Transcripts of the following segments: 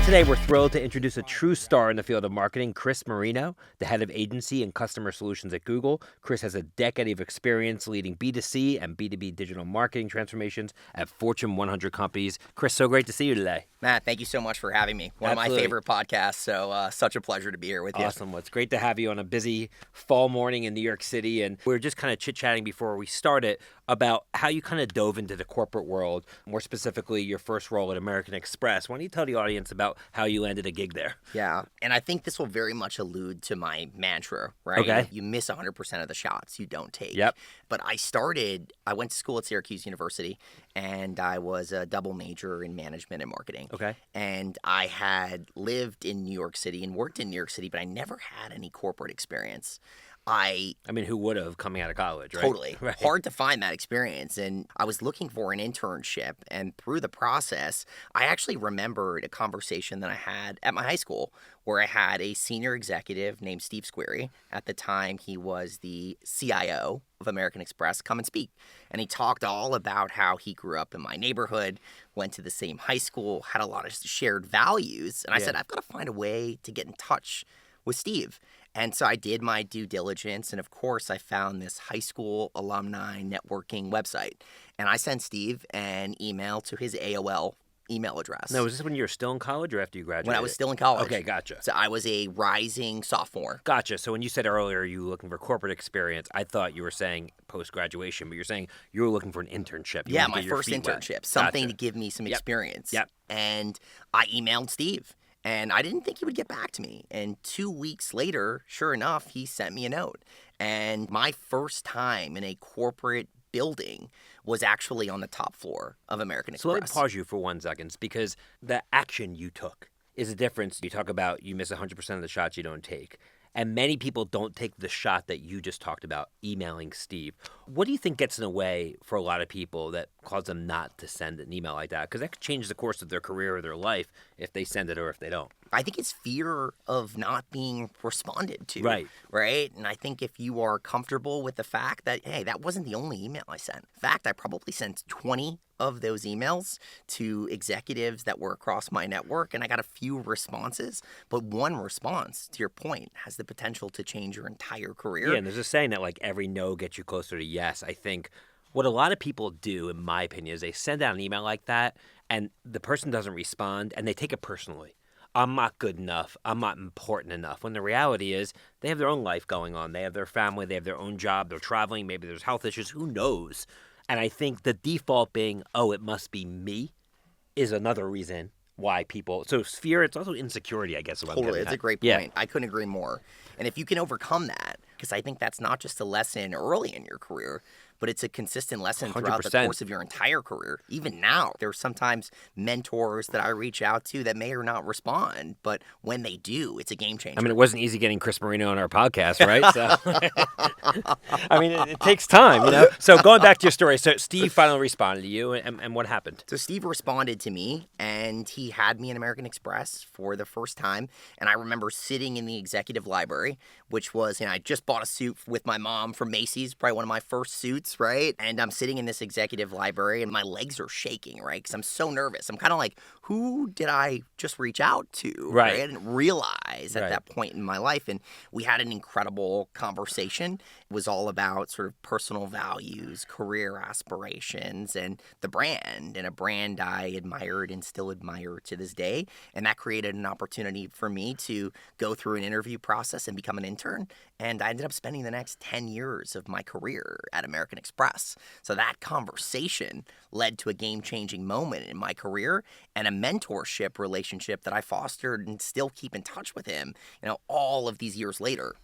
Today, we're thrilled to introduce a true star in the field of marketing, Chris Marino, the head of agency and customer solutions at Google. Chris has a decade of experience leading B2C and B2B digital marketing transformations at Fortune 100 companies. Chris, so great to see you today. Matt, thank you so much for having me. One Absolutely. of my favorite podcasts, so such a pleasure to be here with you. Awesome. Well, it's great to have you on a busy fall morning in New York City. And we were just kind of chit-chatting before we started about how you kind of dove into the corporate world, more specifically your first role at American Express. Why don't you tell the audience about how you landed a gig there? Yeah, and I think this will very much allude to my mantra, right? Okay. You miss 100% of the shots you don't take. Yep. But I went to school at Syracuse University, and I was a double major in management and marketing. Okay. And I had lived in New York City and worked in New York City, but I never had any corporate experience. I mean, who would have coming out of college, right? Totally. Right. Hard to find that experience. And I was looking for an internship. And through the process, I actually remembered a conversation that I had at my high school where I had a senior executive named Steve Squeri. At the time, he was the CIO of American Express, come and speak. And he talked all about how he grew up in my neighborhood, went to the same high school, had a lot of shared values. And I said, I've got to find a way to get in touch with Steve. And so I did my due diligence, and of course I found this high school alumni networking website. And I sent Steve an email to his AOL email address. Now, was this when you were still in college or after you graduated? When I was still in college. Okay, gotcha. So I was a rising sophomore. Gotcha. So when you said earlier you were looking for corporate experience, I thought you were saying post-graduation, but you're saying you were looking for an internship. Yeah, my first internship. Something to give me some experience. Yep. And I emailed Steve. And I didn't think he would get back to me. And 2 weeks later, sure enough, he sent me a note. And my first time in a corporate building was actually on the top floor of American Express. So let me pause you for 1 second, because the action you took is a difference. You talk about you miss 100% of the shots you don't take. And many people don't take the shot that you just talked about, emailing Steve. What do you think gets in the way for a lot of people that cause them not to send an email like that? Because that could change the course of their career or their life if they send it or if they don't. I think it's fear of not being responded to. Right. Right? And I think if you are comfortable with the fact that, hey, that wasn't the only email I sent. In fact, I probably sent 20 of those emails to executives that were across my network, and I got a few responses. But one response, to your point, has the potential to change your entire career. Yeah, and there's a saying that like every no gets you closer to yes. I think what a lot of people do, in my opinion, is they send out an email like that, and the person doesn't respond, and they take it personally. I'm not good enough. I'm not important enough. When the reality is they have their own life going on. They have their family. They have their own job. They're traveling. Maybe there's health issues. Who knows? And I think the default being, oh, it must be me, is another reason why people. So it's fear. It's also insecurity, I guess. Totally. It's a great point. I couldn't agree more. And if you can overcome that, because I think that's not just a lesson early in your career, but it's a consistent lesson throughout 100%. the course of your entire career. Even now, there are sometimes mentors that I reach out to that may or not respond, but when they do, it's a game changer. I mean, it wasn't easy getting Chris Marino on our podcast, right? So, I mean, it takes time, you know? So going back to your story, so Steve finally responded to you, and what happened? So Steve responded to me, and he had me in American Express for the first time. And I remember sitting in the executive library, which was, I just bought a suit with my mom from Macy's, probably one of my first suits, right? And I'm sitting in this executive library, and my legs are shaking, right? Because I'm so nervous. I'm kind of like, who did I just reach out to? Right. I didn't realize at that point in my life. And we had an incredible conversation. It was all about sort of personal values, career aspirations, and the brand, and a brand I admired and still admire to this day. And that created an opportunity for me to go through an interview process and become an intern. And I ended up spending the next 10 years of my career at American Express. So that conversation led to a game-changing moment in my career and a mentorship relationship that I fostered and still keep in touch with him, all of these years later.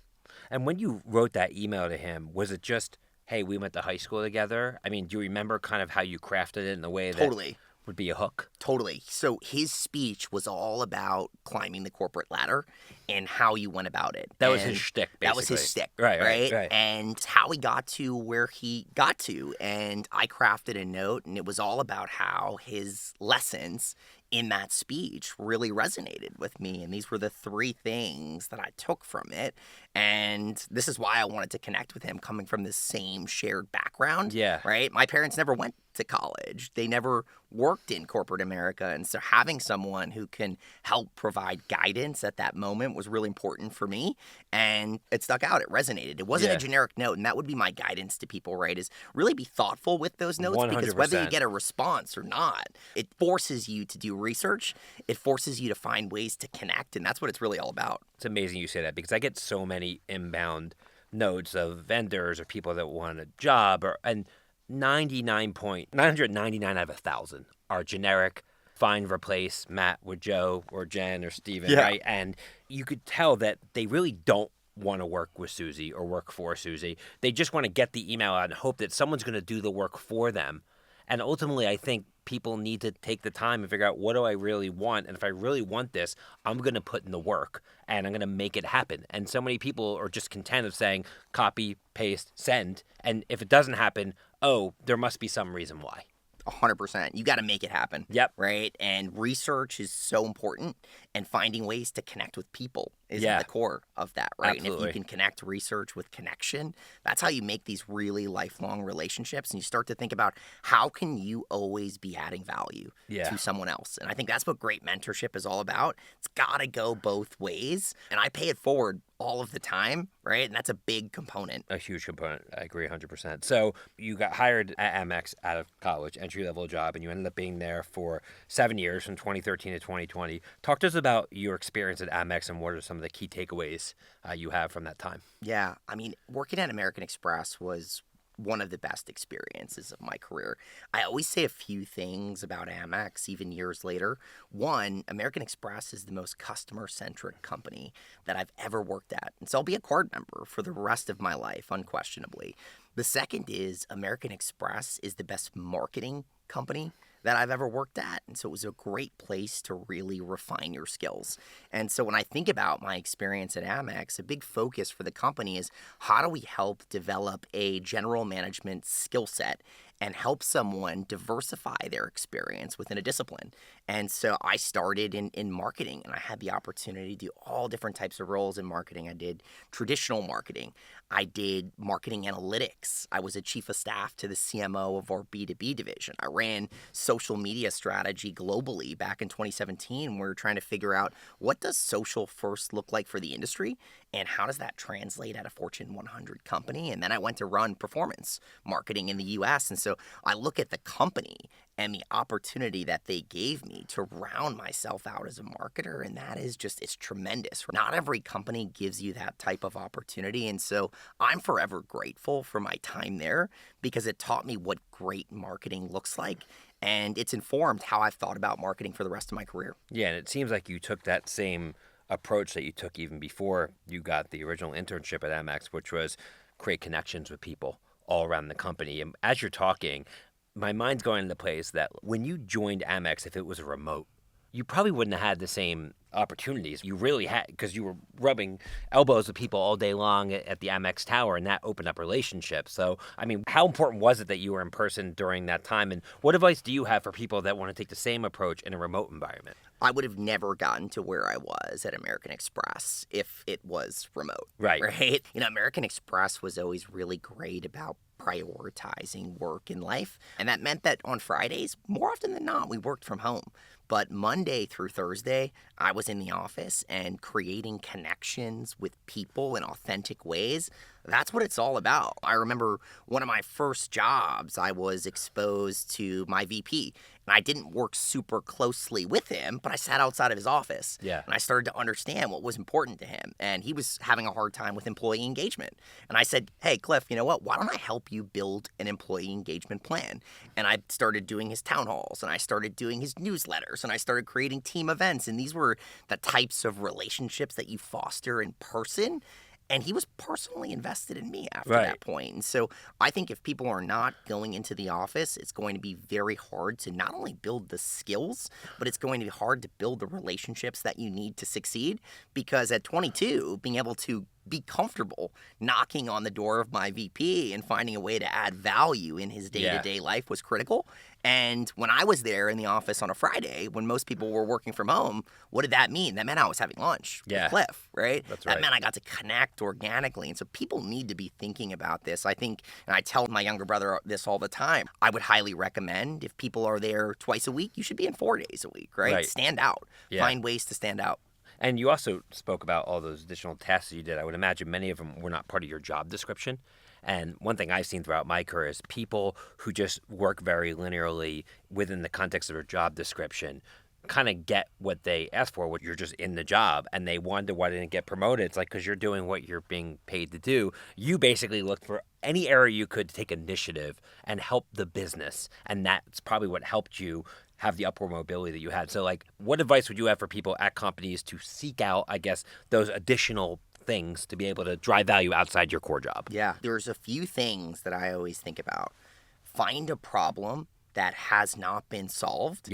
And when you wrote that email to him, was it just, hey, we went to high school together? I mean, do you remember kind of how you crafted it in the way that Totally. would be a hook? Totally. So his speech was all about climbing the corporate ladder and how you went about it. That was his shtick, basically. That was his shtick, right? And how he got to where he got to. And I crafted a note, and it was all about how his lessons in that speech really resonated with me. And these were the three things that I took from it. And this is why I wanted to connect with him, coming from the same shared background. Yeah. Right? My parents never went to college. They never worked in corporate America. And so having someone who can help provide guidance at that moment was really important for me. And it stuck out. It resonated. It wasn't a Yeah. generic note. And that would be my guidance to people, right? Is really be thoughtful with those notes, because whether you 100%. get a response or not, it forces you to do research. It forces you to find ways to connect. And that's what it's really all about. It's amazing you say that because I get so many inbound notes of vendors or people that want a job, and 999 out of 1,000 are generic. Find, replace Matt with Joe or Jen or Steven, Yeah. right? And you could tell that they really don't want to work with Suzy or work for Suzy. They just want to get the email out and hope that someone's going to do the work for them. And ultimately, I think people need to take the time and figure out, what do I really want? And if I really want this, I'm going to put in the work and I'm going to make it happen. And so many people are just content of saying, copy, paste, send. And if it doesn't happen, oh, there must be some reason why. 100%. You got to make it happen. Yep. Right? And research is so important, and finding ways to connect with people is Yeah. at the core of that, right? And Absolutely. if you can connect research with connection, that's how you make these really lifelong relationships, and you start to think about, how can you always be adding value Yeah. to someone else? And I think that's what great mentorship is all about. It's got to go both ways, and I pay it forward all of the time, right? And that's a big component. A huge component. I agree 100%. So you got hired at Amex out of college, entry-level job, and you ended up being there for 7 years, from 2013 to 2020. Talk to us about your experience at Amex and what are some of the key takeaways you have from that time. Yeah, I mean, working at American Express was one of the best experiences of my career. I always say a few things about Amex, even years later. One, American Express is the most customer-centric company that I've ever worked at. And so I'll be a card member for the rest of my life, unquestionably. The second is American Express is the best marketing company that I've ever worked at. And so it was a great place to really refine your skills. And so when I think about my experience at Amex, a big focus for the company is, how do we help develop a general management skill set and help someone diversify their experience within a discipline? And so I started in marketing, and I had the opportunity to do all different types of roles in marketing. I did traditional marketing. I did marketing analytics. I was a chief of staff to the CMO of our B2B division. I ran social media strategy globally back in 2017. We were trying to figure out, what does social first look like for the industry, and how does that translate at a Fortune 100 company? And then I went to run performance marketing in the US. And so I look at the company and the opportunity that they gave me to round myself out as a marketer, and that is just, it's tremendous. Not every company gives you that type of opportunity, and so I'm forever grateful for my time there, because it taught me what great marketing looks like, and it's informed how I've thought about marketing for the rest of my career. Yeah, and it seems like you took that same approach that you took even before you got the original internship at Amex, which was create connections with people all around the company. And as you're talking, my mind's going into place that when you joined Amex, if it was remote, you probably wouldn't have had the same opportunities you really had, because you were rubbing elbows with people all day long at the Amex Tower, and that opened up relationships. So, I mean, how important was it that you were in person during that time? And what advice do you have for people that want to take the same approach in a remote environment? I would have never gotten to where I was at American Express if it was remote. Right. Right? American Express was always really great about prioritizing work and life. And that meant that on Fridays, more often than not, we worked from home. But Monday through Thursday, I was in the office and creating connections with people in authentic ways. That's what it's all about. I remember one of my first jobs, I was exposed to my VP. And I didn't work super closely with him, but I sat outside of his office. Yeah. And I started to understand what was important to him. And he was having a hard time with employee engagement. And I said, hey, Cliff, you know what? Why don't I help you build an employee engagement plan? And I started doing his town halls, and I started doing his newsletters, and I started creating team events. And these were the types of relationships that you foster in person. And he was personally invested in me after Right. that point. And so I think if people are not going into the office, it's going to be very hard to not only build the skills, but it's going to be hard to build the relationships that you need to succeed. Because at 22, being able to be comfortable knocking on the door of my VP and finding a way to add value in his day-to-day life was critical. And when I was there in the office on a Friday, when most people were working from home, what did that mean? That meant I was having lunch with Cliff, right? That's that right. meant I got to connect organically. And so people need to be thinking about this. I think, and I tell my younger brother this all the time, I would highly recommend if people are there twice a week, you should be in 4 days a week, right? Stand out. Find ways to stand out. And you also spoke about all those additional tasks you did. I would imagine many of them were not part of your job description. And one thing I've seen throughout my career is people who just work very linearly within the context of their job description kind of get what they ask for, what you're just in the job, and they wonder why they didn't get promoted. It's like, because you're doing what you're being paid to do. You basically looked for any area you could to take initiative and help the business. And that's probably what helped you have the upward mobility that you had. So, like, what advice would you have for people at companies to seek out, I guess, those additional things to be able to drive value outside your core job? Yeah, there's a few things that I always think about. Find a problem that has not been solved.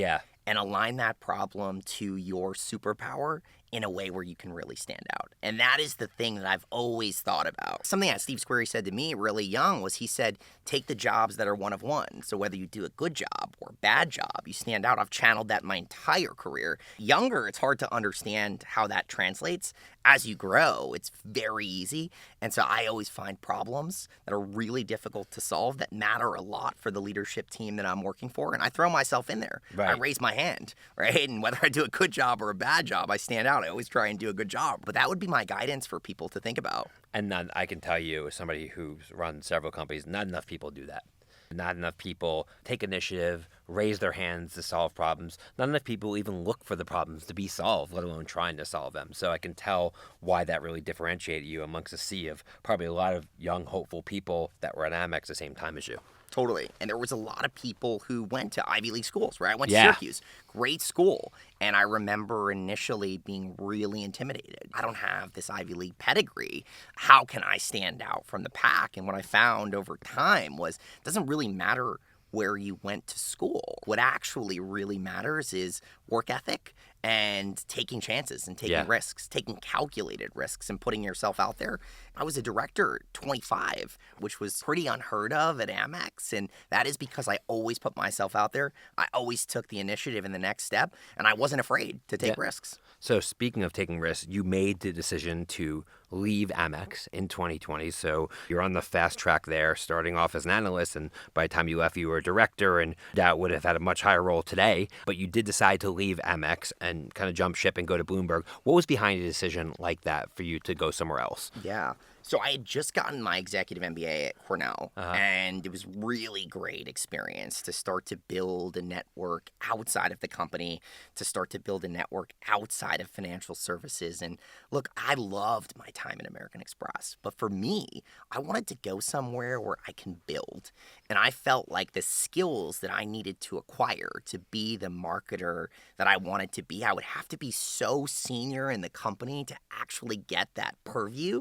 And align that problem to your superpower in a way where you can really stand out. And that is the thing that I've always thought about. Something that Steve Squeri said to me really young was, he said, take the jobs that are one of one. So whether you do a good job or a bad job, you stand out. I've channeled that my entire career. Younger, it's hard to understand how that translates. As you grow, it's very easy. And so I always find problems that are really difficult to solve that matter a lot for the leadership team that I'm working for. And I throw myself in there. I raise my hand, right? And whether I do a good job or a bad job, I stand out. I always try and do a good job. But that would be my guidance for people to think about. And I can tell you, as somebody who's run several companies, not enough people do that. Not enough people take initiative, raise their hands to solve problems. Not enough people even look for the problems to be solved, let alone trying to solve them. So I can tell why that really differentiated you amongst a sea of probably a lot of young, hopeful people that were at Amex at the same time as you. Totally. And there was a lot of people who went to Ivy League schools, right? I went to Syracuse. Great school. And I remember initially being really intimidated. I don't have this Ivy League pedigree. How can I stand out from the pack? And what I found over time was it doesn't really matter where you went to school. What actually really matters is work ethic and taking chances and taking risks, taking calculated risks and putting yourself out there. I was a director at 25, which was pretty unheard of at Amex. And that is because I always put myself out there. I always took the initiative in the next step, and I wasn't afraid to take risks. So speaking of taking risks, you made the decision to leave Amex in 2020. So you're on the fast track there, starting off as an analyst. And by the time you left, you were a director, and that would have had a much higher role today. But you did decide to leave Amex and kind of jump ship and go to Bloomberg. What was behind a decision like that for you to go somewhere else? Yeah. So I had just gotten my executive MBA at Cornell, and it was really great experience to start to build a network outside of the company, to start to build a network outside of financial services. And look, I loved my time at American Express, but for me, I wanted to go somewhere where I can build. And I felt like the skills that I needed to acquire to be the marketer that I wanted to be, I would have to be so senior in the company to actually get that purview.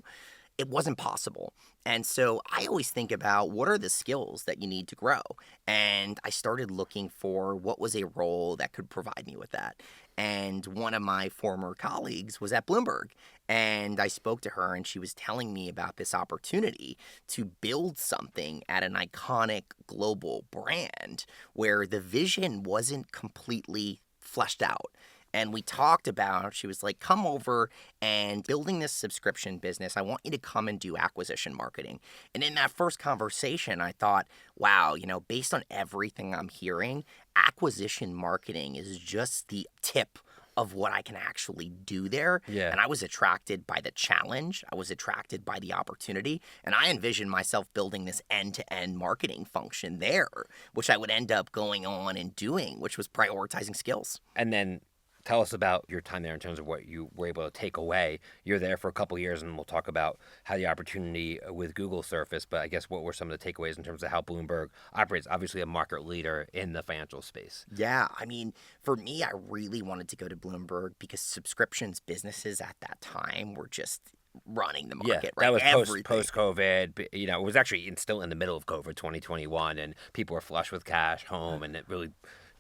It wasn't possible. And so I always think about what are the skills that you need to grow. And I started looking for what was a role that could provide me with that. And one of my former colleagues was at Bloomberg. And I spoke to her, and she was telling me about this opportunity to build something at an iconic global brand where the vision wasn't completely fleshed out. And we talked about, she was like, come over and building this subscription business. I want you to come and do acquisition marketing. And in that first conversation, I thought, wow, based on everything I'm hearing, acquisition marketing is just the tip of what I can actually do there. And I was attracted by the challenge. I was attracted by the opportunity. And I envisioned myself building this end-to-end marketing function there, which I would end up going on and doing, which was prioritizing skills. And then tell us about your time there in terms of what you were able to take away. You're there for a couple of years, and we'll talk about how the opportunity with Google surfaced. But I guess what were some of the takeaways in terms of how Bloomberg operates? Obviously a market leader in the financial space. Yeah, I mean, for me, I really wanted to go to Bloomberg because subscriptions businesses at that time were just running the market. That was Everything. post-COVID. It was actually still in the middle of COVID 2021, and people were flush with cash home, and it really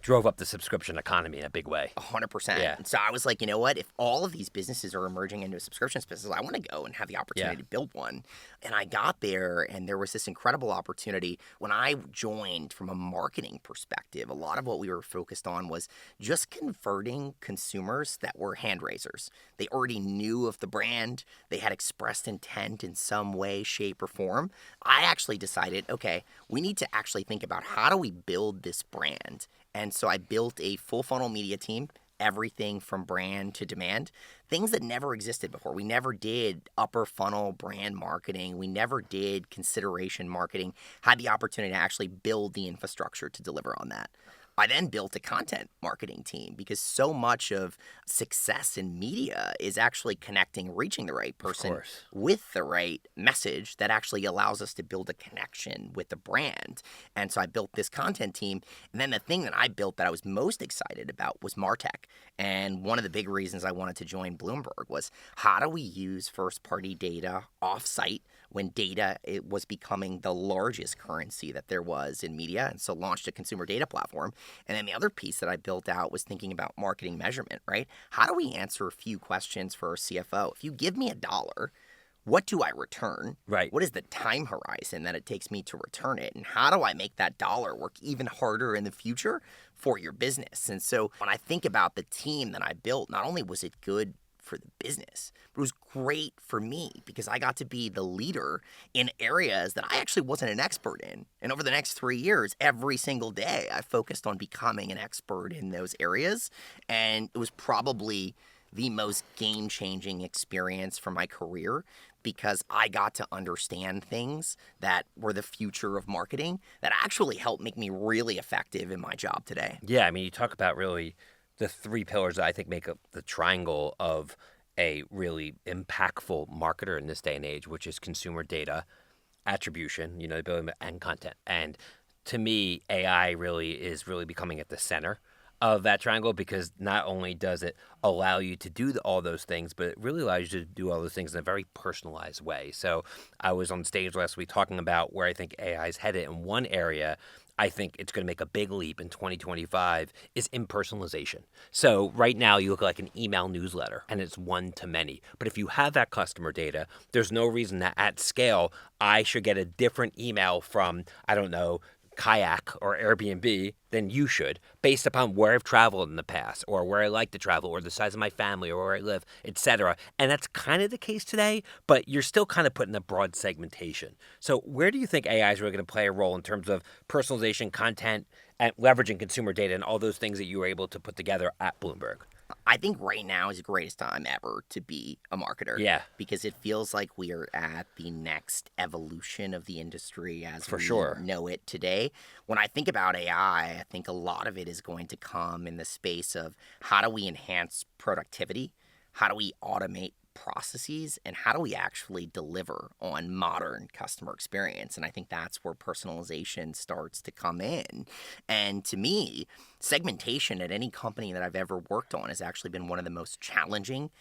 drove up the subscription economy in a big way. 100%. Yeah. And so I was like, you know what? If all of these businesses are emerging into a subscriptions business, I want to go and have the opportunity to build one. And I got there, and there was this incredible opportunity. When I joined from a marketing perspective, a lot of what we were focused on was just converting consumers that were hand raisers. They already knew of the brand. They had expressed intent in some way, shape, or form. I actually decided, okay, we need to actually think about how do we build this brand. And so I built a full funnel media team, everything from brand to demand, things that never existed before. We never did upper funnel brand marketing. We never did consideration marketing, had the opportunity to actually build the infrastructure to deliver on that. I then built a content marketing team because so much of success in media is actually connecting, reaching the right person with the right message that actually allows us to build a connection with the brand. And so I built this content team. And then the thing that I built that I was most excited about was MarTech. And one of the big reasons I wanted to join Bloomberg was how do we use first-party data off-site when data it was becoming the largest currency that there was in media, and so launched a consumer data platform. And then the other piece that I built out was thinking about marketing measurement, right? How do we answer a few questions for our CFO? If you give me $1, what do I return? Right. What is the time horizon that it takes me to return it? And how do I make that dollar work even harder in the future for your business? And so when I think about the team that I built, not only was it good for the business, but it was great for me because I got to be the leader in areas that I actually wasn't an expert in. And over the next 3 years, every single day, I focused on becoming an expert in those areas. And it was probably the most game-changing experience for my career because I got to understand things that were the future of marketing that actually helped make me really effective in my job today. Yeah, I mean, you talk about really the 3 pillars that I think make up the triangle of a really impactful marketer in this day and age, which is consumer data, attribution, and content. And to me, AI really is really becoming at the center of that triangle because not only does it allow you to do all those things, but it really allows you to do all those things in a very personalized way. So I was on stage last week talking about where I think AI is headed. In one area, I think it's going to make a big leap in 2025 is impersonalization. So right now you look like an email newsletter and it's one to many. But if you have that customer data, there's no reason that at scale I should get a different email from, I don't know, Kayak or Airbnb than you should based upon where I've traveled in the past or where I like to travel or the size of my family or where I live, etc. And that's kind of the case today, but you're still kind of putting a broad segmentation. So where do you think AI is really going to play a role in terms of personalization, content, and leveraging consumer data and all those things that you were able to put together at Bloomberg? I think right now is the greatest time ever to be a marketer. Yeah. Because it feels like we are at the next evolution of the industry as For we sure. know it today. When I think about AI, I think a lot of it is going to come in the space of how do we enhance productivity? How do we automate processes, and how do we actually deliver on modern customer experience? And I think that's where personalization starts to come in. And to me, segmentation at any company that I've ever worked on has actually been one of the most challenging,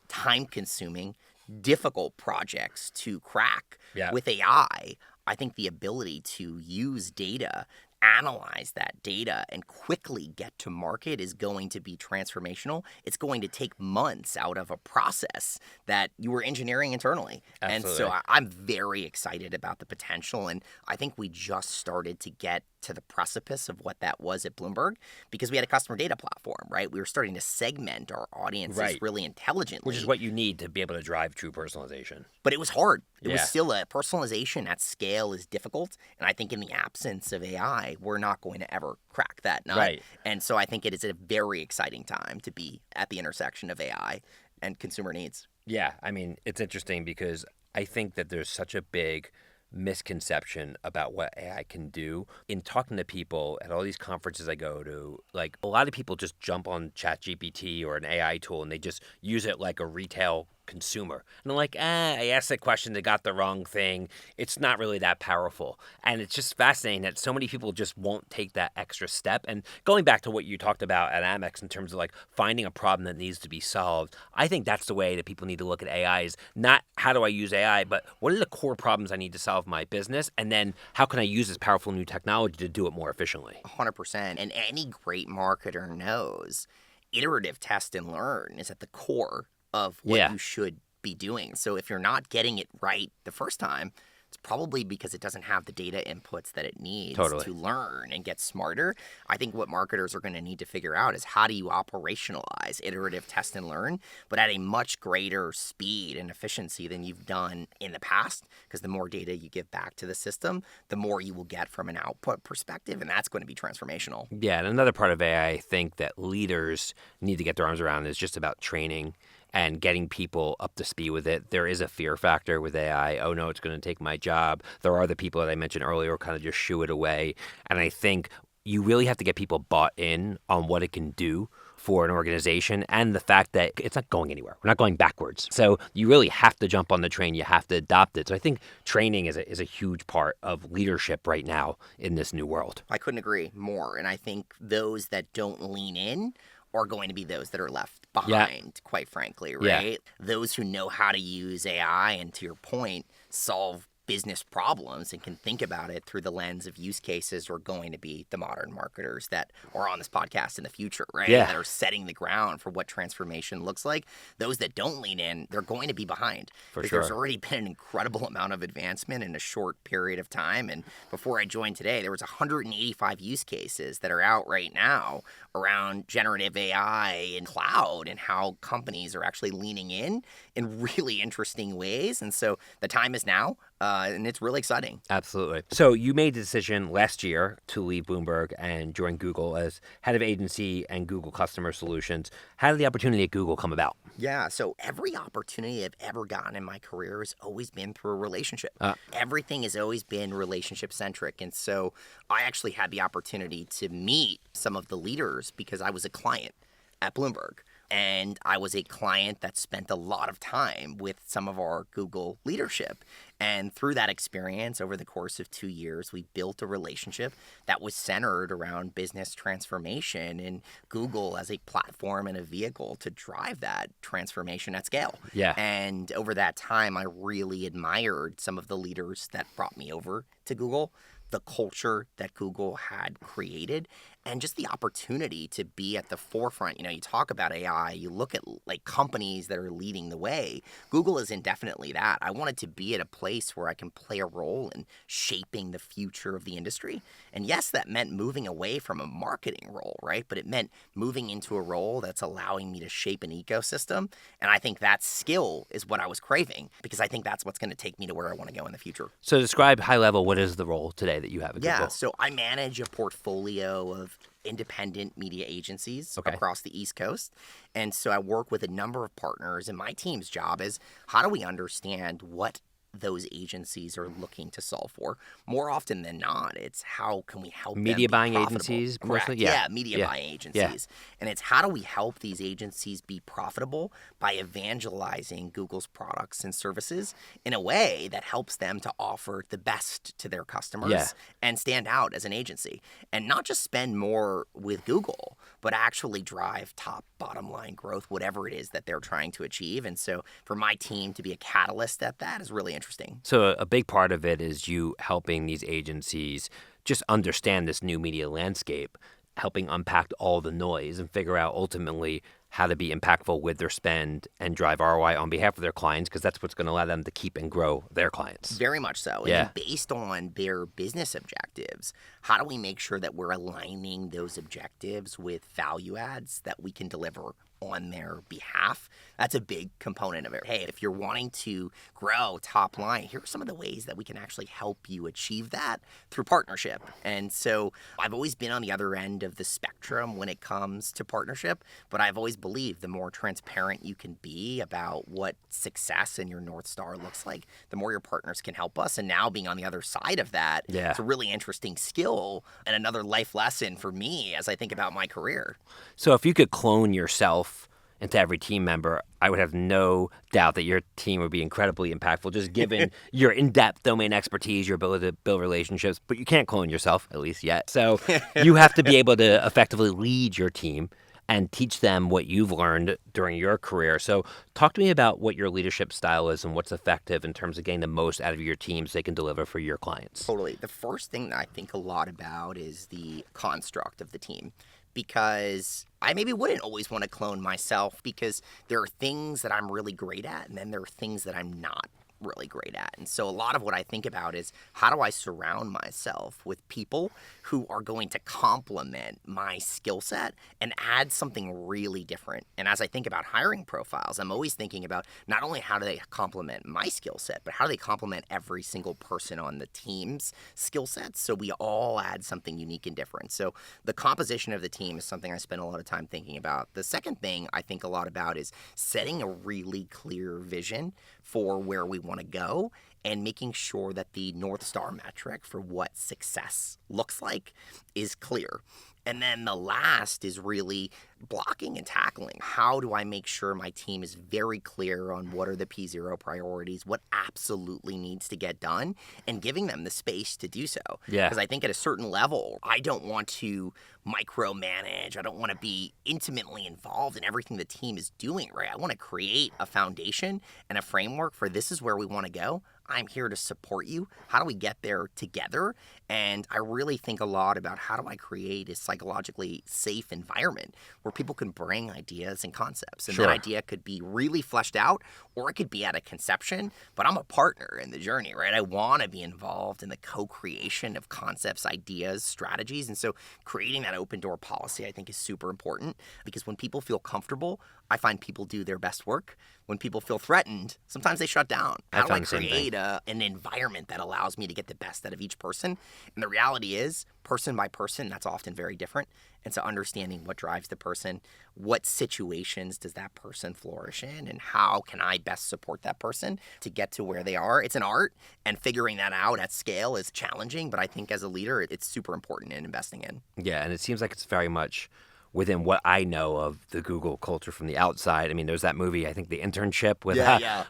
time-consuming, difficult projects to crack. With AI, I think the ability to use data, analyze that data, and quickly get to market is going to be transformational. It's going to take months out of a process that you were engineering internally. Absolutely. And so I'm very excited about the potential, and I think we just started to get to the precipice of what that was at Bloomberg because we had a customer data platform, right? We were starting to segment our audiences really intelligently. Which is what you need to be able to drive true personalization. But it was hard. It was still a personalization at scale is difficult. And I think in the absence of AI, we're not going to ever crack that nut. Right. And so I think it is a very exciting time to be at the intersection of AI and consumer needs. Yeah, I mean, it's interesting because I think that there's such a big misconception about what AI can do. In talking to people at all these conferences I go to, like a lot of people just jump on ChatGPT or an AI tool and they just use it like a retail consumer. And I'm like, I asked that question, they got the wrong thing. It's not really that powerful. And it's just fascinating that so many people just won't take that extra step. And going back to what you talked about at Amex in terms of like finding a problem that needs to be solved, I think that's the way that people need to look at AI is not how do I use AI, but what are the core problems I need to solve in my business? And then how can I use this powerful new technology to do it more efficiently? 100%. And any great marketer knows iterative test and learn is at the core of what you should be doing. So if you're not getting it right the first time, it's probably because it doesn't have the data inputs that it needs to learn and get smarter. I think what marketers are going to need to figure out is how do you operationalize iterative test and learn, but at a much greater speed and efficiency than you've done in the past, because the more data you give back to the system, the more you will get from an output perspective, and that's going to be transformational. Yeah, and another part of AI I think that leaders need to get their arms around is just about training and getting people up to speed with it. There is a fear factor with AI. Oh no, it's going to take my job. There are the people that I mentioned earlier who kind of just shoo it away. And I think you really have to get people bought in on what it can do for an organization and the fact that it's not going anywhere. We're not going backwards. So you really have to jump on the train. You have to adopt it. So I think training is a huge part of leadership right now in this new world. I couldn't agree more. And I think those that don't lean in are going to be those that are left behind, quite frankly, right? Yeah. Those who know how to use AI and, to your point, solve business problems and can think about it through the lens of use cases are going to be the modern marketers that are on this podcast in the future, right? Yeah. That are setting the ground for what transformation looks like. Those that don't lean in, they're going to be behind. For sure. There's already been an incredible amount of advancement in a short period of time. And before I joined today, there was 185 use cases that are out right now around generative AI and cloud and how companies are actually leaning in really interesting ways. And so the time is now. And it's really exciting. Absolutely. So you made the decision last year to leave Bloomberg and join Google as head of agency and Google Customer Solutions. How did the opportunity at Google come about? Yeah, so every opportunity I've ever gotten in my career has always been through a relationship. Everything has always been relationship centric. And so I actually had the opportunity to meet some of the leaders because I was a client at Bloomberg. And I was a client that spent a lot of time with some of our Google leadership. And through that experience, over the course of 2 years, we built a relationship that was centered around business transformation and Google as a platform and a vehicle to drive that transformation at scale. Yeah. And over that time, I really admired some of the leaders that brought me over to Google, the culture that Google had created, and just the opportunity to be at the forefront. You talk about AI, you look at like companies that are leading the way. Google is indefinitely that. I wanted to be at a place where I can play a role in shaping the future of the industry. And yes, that meant moving away from a marketing role, right? But it meant moving into a role that's allowing me to shape an ecosystem. And I think that skill is what I was craving because I think that's what's going to take me to where I want to go in the future. So describe high level, what is the role today that you have at Google? Yeah, so I manage a portfolio of independent media agencies across the East Coast. And so I work with a number of partners, and my team's job is how do we understand what those agencies are looking to solve for? More often than not, it's how can we help media them be buying profitable? agencies Correct. mostly? Yeah, media buying agencies. And it's how do we help these agencies be profitable by evangelizing Google's products and services in a way that helps them to offer the best to their customers and stand out as an agency and not just spend more with Google, but actually drive top bottom line growth, whatever it is that they're trying to achieve. And so for my team to be a catalyst at that is really interesting. So a big part of it is you helping these agencies just understand this new media landscape, helping unpack all the noise and figure out ultimately how to be impactful with their spend and drive ROI on behalf of their clients, because that's what's going to allow them to keep and grow their clients. Very much so. Yeah. And based on their business objectives, how do we make sure that we're aligning those objectives with value adds that we can deliver on their behalf? That's a big component of it. Hey, if you're wanting to grow top line, here are some of the ways that we can actually help you achieve that through partnership. And so I've always been on the other end of the spectrum when it comes to partnership, but I've always believed the more transparent you can be about what success in your North Star looks like, the more your partners can help us. And now being on the other side of that, it's a really interesting skill and another life lesson for me as I think about my career. So if you could clone yourself into every team member, I would have no doubt that your team would be incredibly impactful, just given your in-depth domain expertise, your ability to build relationships. But you can't clone yourself, at least yet. So you have to be able to effectively lead your team and teach them what you've learned during your career. So talk to me about what your leadership style is and what's effective in terms of getting the most out of your team so they can deliver for your clients. Totally. The first thing that I think a lot about is the construct of the team, because I maybe wouldn't always want to clone myself, because there are things that I'm really great at and then there are things that I'm not really great at. And so a lot of what I think about is, how do I surround myself with people who are going to complement my skill set and add something really different? And as I think about hiring profiles, I'm always thinking about not only how do they complement my skill set, but how do they complement every single person on the team's skill sets, so we all add something unique and different. So the composition of the team is something I spend a lot of time thinking about. The second thing I think a lot about is setting a really clear vision for where we want to go, and making sure that the North Star metric for what success looks like is clear. And then the last is really blocking and tackling. How do I make sure my team is very clear on what are the P0 priorities, what absolutely needs to get done, and giving them the space to do so? Yeah. Because I think at a certain level, I don't want to micromanage. I don't want to be intimately involved in everything the team is doing, right? I want to create a foundation and a framework for, this is where we want to go. I'm here to support you. How do we get there together? And I really think a lot about, how do I create a psychologically safe environment where people can bring ideas and concepts. And Sure. that idea could be really fleshed out, or it could be at a conception, but I'm a partner in the journey, right? I want to be involved in the co-creation of concepts, ideas, strategies. And so creating that open door policy, I think, is super important, because when people feel comfortable, I find people do their best work. When people feel threatened, sometimes they shut down. I How do I found the same thing. create an environment that allows me to get the best out of each person? And the reality is, person by person, that's often very different. And so understanding what drives the person, what situations does that person flourish in, and how can I best support that person to get to where they are? It's an art, and figuring that out at scale is challenging, but I think as a leader, it's super important in investing in. Yeah, and it seems like it's very much within what I know of the Google culture from the outside. I mean, there's that movie, I think, The Internship, with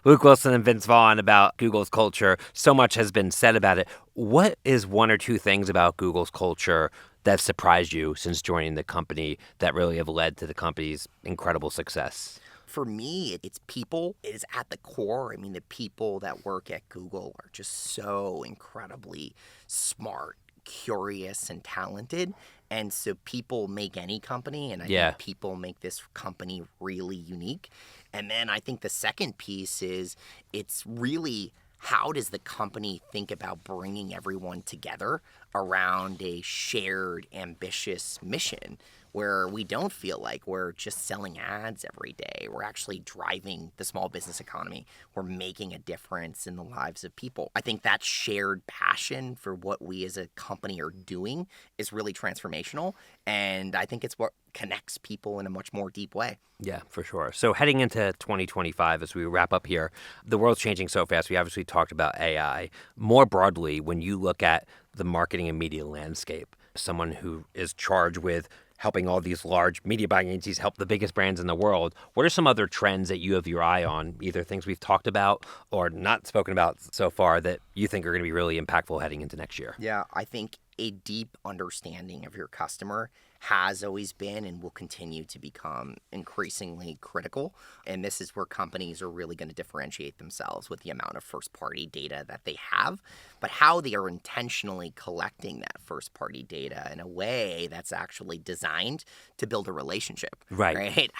Luke Wilson and Vince Vaughn, about Google's culture. So much has been said about it. What is one or two things about Google's culture that surprised you since joining the company that really have led to the company's incredible success? For me, it's people. It is at the core. I mean, the people that work at Google are just so incredibly smart, curious, and talented. And so people make any company, and I think people make this company really unique. And then I think the second piece is, it's really, how does the company think about bringing everyone together around a shared, ambitious mission, where we don't feel like we're just selling ads every day. We're actually driving the small business economy. We're making a difference in the lives of people. I think that shared passion for what we as a company are doing is really transformational. And I think it's what connects people in a much more deep way. Yeah, for sure. So heading into 2025, as we wrap up here, the world's changing so fast. We obviously talked about AI. More broadly, when you look at the marketing and media landscape, someone who is charged with helping all these large media buying agencies help the biggest brands in the world, what are some other trends that you have your eye on, either things we've talked about or not spoken about so far, that you think are going to be really impactful heading into next year? Yeah, I think a deep understanding of your customer has always been and will continue to become increasingly critical. And this is where companies are really going to differentiate themselves, with the amount of first-party data that they have, but how they are intentionally collecting that first-party data in a way that's actually designed to build a relationship. Right.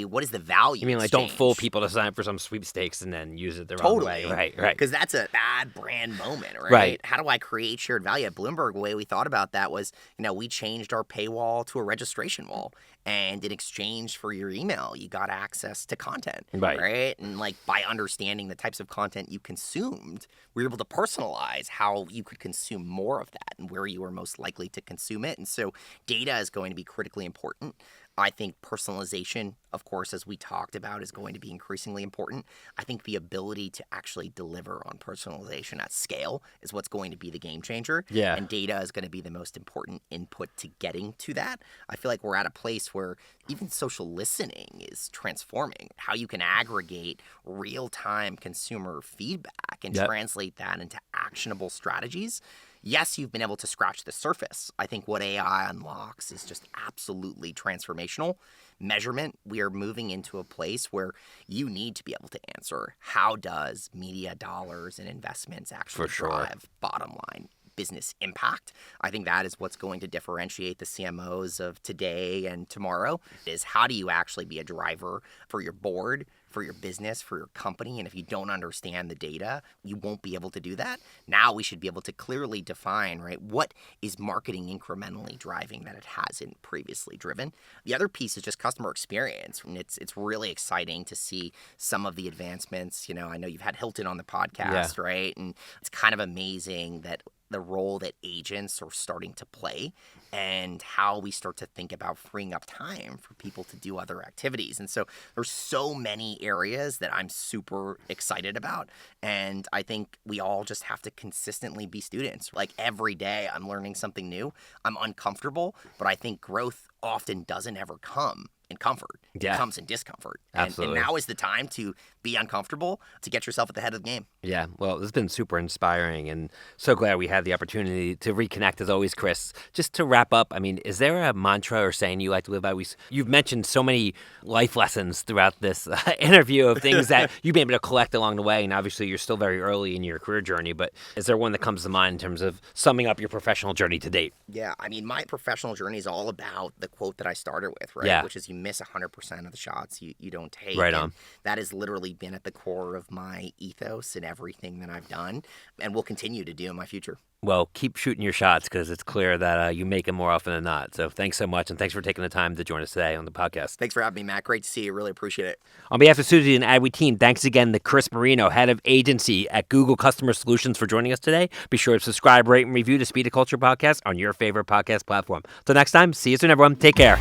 What is the value You mean, like, exchange? don't fool people to sign up for some sweepstakes and then use it the wrong way. Right. Because that's a bad brand moment, right? Right. How do I create shared value? At Bloomberg, the way we thought about that was, we changed our paywall to a registration wall. And in exchange for your email, you got access to content, right? And by understanding the types of content you consumed, we were able to personalize how you could consume more of that and where you were most likely to consume it. And so data is going to be critically important. I think personalization, of course, as we talked about, is going to be increasingly important. I think the ability to actually deliver on personalization at scale is what's going to be the game changer. Yeah. And data is going to be the most important input to getting to that. I feel like we're at a place where even social listening is transforming. How you can aggregate real-time consumer feedback and translate that into actionable strategies. Yes, you've been able to scratch the surface. I think what AI unlocks is just absolutely transformational. Measurement, we are moving into a place where you need to be able to answer, how does media dollars and investments actually drive bottom line business impact? I think that is what's going to differentiate the CMOs of today and tomorrow, is how do you actually be a driver for your board, for your business, for your company? And if you don't understand the data, you won't be able to do that. Now we should be able to clearly define, right, what is marketing incrementally driving that it hasn't previously driven. The other piece is just customer experience. And it's really exciting to see some of the advancements. You know, I know you've had Hilton on the podcast, right? And it's kind of amazing that the role that agents are starting to play and how we start to think about freeing up time for people to do other activities. And so there's so many areas that I'm super excited about. And I think we all just have to consistently be students. Like every day I'm learning something new. I'm uncomfortable, but I think growth often doesn't ever come in comfort. It comes in discomfort. And now is the time to be uncomfortable, to get yourself at the head of the game. Yeah, well, this has been super inspiring and so glad we had the opportunity to reconnect as always, Chris. Just to wrap up, I mean, is there a mantra or saying you like to live by? You've mentioned so many life lessons throughout this interview of things that you've been able to collect along the way, and obviously you're still very early in your career journey, but is there one that comes to mind in terms of summing up your professional journey to date? Yeah, I mean, my professional journey is all about the quote that I started with, right? Yeah. Which is you miss 100% of the shots you don't take. Right on. And that has literally been at the core of my ethos in everything that I've done and will continue to do in my future. Well, keep shooting your shots because it's clear that you make them more often than not. So thanks so much, and thanks for taking the time to join us today on the podcast. Thanks for having me, Matt. Great to see you. Really appreciate it. On behalf of Suzy and Adweek team, thanks again to Chris Marino, head of agency at Google Customer Solutions, for joining us today. Be sure to subscribe, rate, and review the Speed of Culture podcast on your favorite podcast platform. Till next time, see you soon, everyone. Take care.